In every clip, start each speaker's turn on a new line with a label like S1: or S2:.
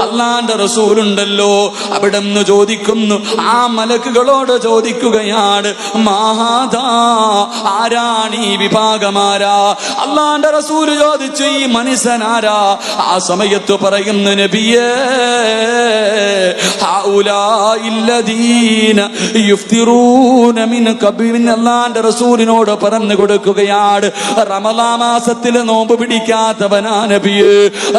S1: അള്ളാന്റെ റസൂലുണ്ടല്ലോ അവിടെന്ന് ചോദിക്കുന്നു, ആ മലക്കുകളോട് ചോദിക്കുകയാണ്, മാഹാദാ, ആരാണ് ഈ വിഭാഗമാരാ? അള്ളാന്റെ റസൂല് ചോദിച്ചു, ഈ മനുഷ്യനാരാ? ആ സമയത്ത് പറയുന്നു, നബിയേ, ഹൗലാഇല്ലദീന യുഫ്തിറൂന മിൻ ഖബിൻ. അള്ളാന്റെ റസൂലിനോട് പറഞ്ഞു കൊടുക്കുകയാണ്, റമളാൻ മാസത്തിൽ നോമ്പ് പിടിക്കാത്തവനാ നബിയേ,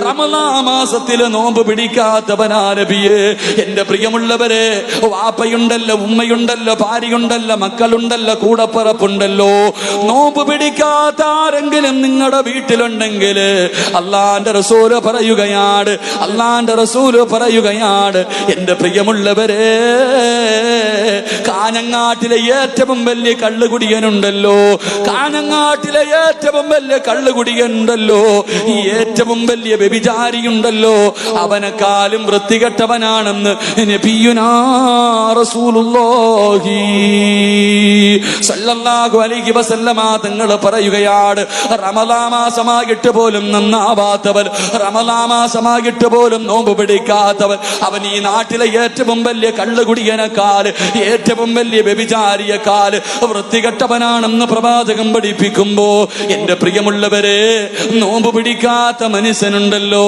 S1: റമളാൻ മാസത്തിൽ നോമ്പ് പിടിക്കാത്തവനാ നബിയേ. എന്റെ പ്രിയമുള്ളവരെ, വാപ്പയുണ്ടല്ലോ, ഉമ്മയുണ്ടല്ലോ, ഭാര്യയുണ്ടല്ലോ, മക്കളുണ്ടല്ലോ, കൂടപ്പിറപ്പുണ്ടല്ലോ, നോമ്പ് പിടിക്കാത്ത ആരെങ്കിലും നിങ്ങളുടെ വീട്ടിലുണ്ടെങ്കിൽ അള്ളാന്റെ റസൂല് പറയുകയാണ്, എന്റെ പ്രിയമുള്ളവരെ, കാഞ്ഞങ്ങാട്ടിലെ ഏറ്റവും വലിയ കള്ളുകുടിയനുണ്ടല്ലോ, കാഞ്ഞങ്ങാട്ടിലെ ഏറ്റവും വലിയ കള്ളുകുടിയനുണ്ടല്ലോ, ഈ ഏറ്റവും വലിയ വ്യഭിചാരിയുണ്ടല്ലോ, അവനെക്കാളും വൃത്തികെട്ടവനാണെന്ന് നബിയുനാ റസൂലുള്ളാഹി സല്ലല്ലാഹു അലൈഹി വസല്ലമ തങ്ങൾ പറയുകയാണ്, റമളാൻ മാസമായിട്ട് പോലും നന്നാവാത്തവൻ, റമളാൻ മാസമായിട്ട് പോലും നോമ്പ് പിടിക്കാത്തവൻ, അവൻ ഈ നാട്ടിലെ ഏറ്റവും വലിയ കള്ളുകുടിയനേക്കാൾ, ഏറ്റവും വലിയ വ്യഭിചാരിയേക്കാൾ വൃത്തികെട്ടവനാണെന്ന് പ്രവാചകൻ പഠിപ്പിക്കുമ്പോ, എന്റെ പ്രിയമുള്ളവരെ, നോമ്പ് പിടിക്കാത്ത മനുഷ്യനുണ്ടല്ലോ,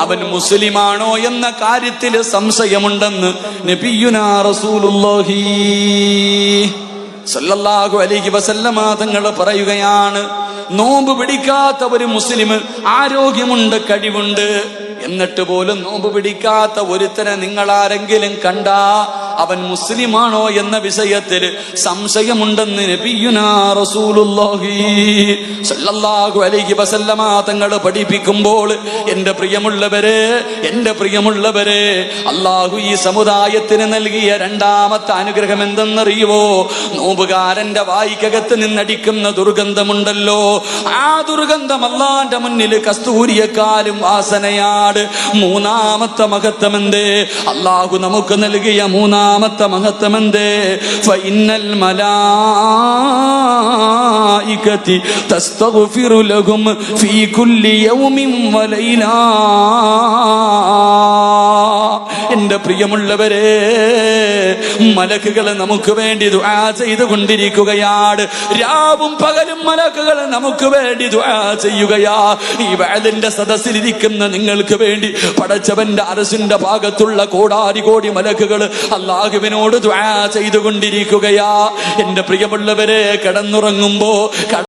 S1: അവൻ മുസ്ലിമാണോ എന്ന കാര്യത്തിൽ സംശയമുണ്ടെന്ന് നബിയുനാ റസൂലുള്ളാഹി സല്ലല്ലാഹു അലൈഹി വസല്ലമ തങ്ങൾ പറയുകയാണ്. നോമ്പ് പിടിക്കാത്ത ഒരു മുസ്ലിം, ആരോഗ്യമുണ്ട്, കഴിവുണ്ട്, എന്നിട്ട് പോലും നോമ്പ് പിടിക്കാത്ത ഒരുത്തനെ നിങ്ങൾ ആരെങ്കിലും കണ്ടാ അവൻ മുസ്ലിമാണോ എന്ന വിഷയത്തിൽ സംശയമുണ്ടെന്ന് നബിയുനാ റസൂലുള്ളാഹി സല്ലല്ലാഹു അലൈഹി വസല്ലമ തങ്ങൾ പഠിപ്പിക്കുമ്പോൾ, എന്റെ പ്രിയമുള്ളവരെ, അല്ലാഹു ഈ സമുദായത്തിന് നൽകിയ രണ്ടാമത്തെ അനുഗ്രഹം എന്തെന്നറിയുവോ? നോമ്പുകാരന്റെ വായിക്കകത്ത് നിന്നടിക്കുന്ന ദുർഗന്ധമുണ്ടല്ലോ, ആ ദുർഗന്ധം അല്ലാഹുവിന്റെ മുന്നിൽ കസ്തൂരിയെക്കാളും വാസനയാണ്. മൂന്നാമത്തെ മഹത്വം എന്തേ? അല്ലാഹു നമുക്ക് നൽകിയ മൂന്നാമത്തെ മഹത്വം എന്തേ? ഫഇന്നൽ മലായികതി തസ്തഗ്ഫിറു ലഹും ഫീ കുല്ലി യൗമിൻ വലൈല. എന്റെ പ്രിയമുള്ളവരെ, മലക്കുകൾ നമുക്ക് വേണ്ടി ദുആ ചെയ്തുകൊണ്ടിരിക്കുകയാണ്. രാവും പകലും മലക്കുകൾ നമുക്ക് വേണ്ടി ദുആ ചെയ്യുകയാ. ഈ വഅദിന്റെ സദസ്സിലിരിക്കുന്ന നിങ്ങൾക്ക് വേണ്ടി പടച്ചവന്റെ അർശിന്റെ ഭാഗത്തുള്ള കോടാരി കോടി മലക്കുകൾ അല്ലാഹുവിനോട് ദുആ ചെയ്തുകൊണ്ടിരിക്കുകയാ. എന്റെ പ്രിയമുള്ളവരെ, കിടന്നുറങ്ങുമ്പോ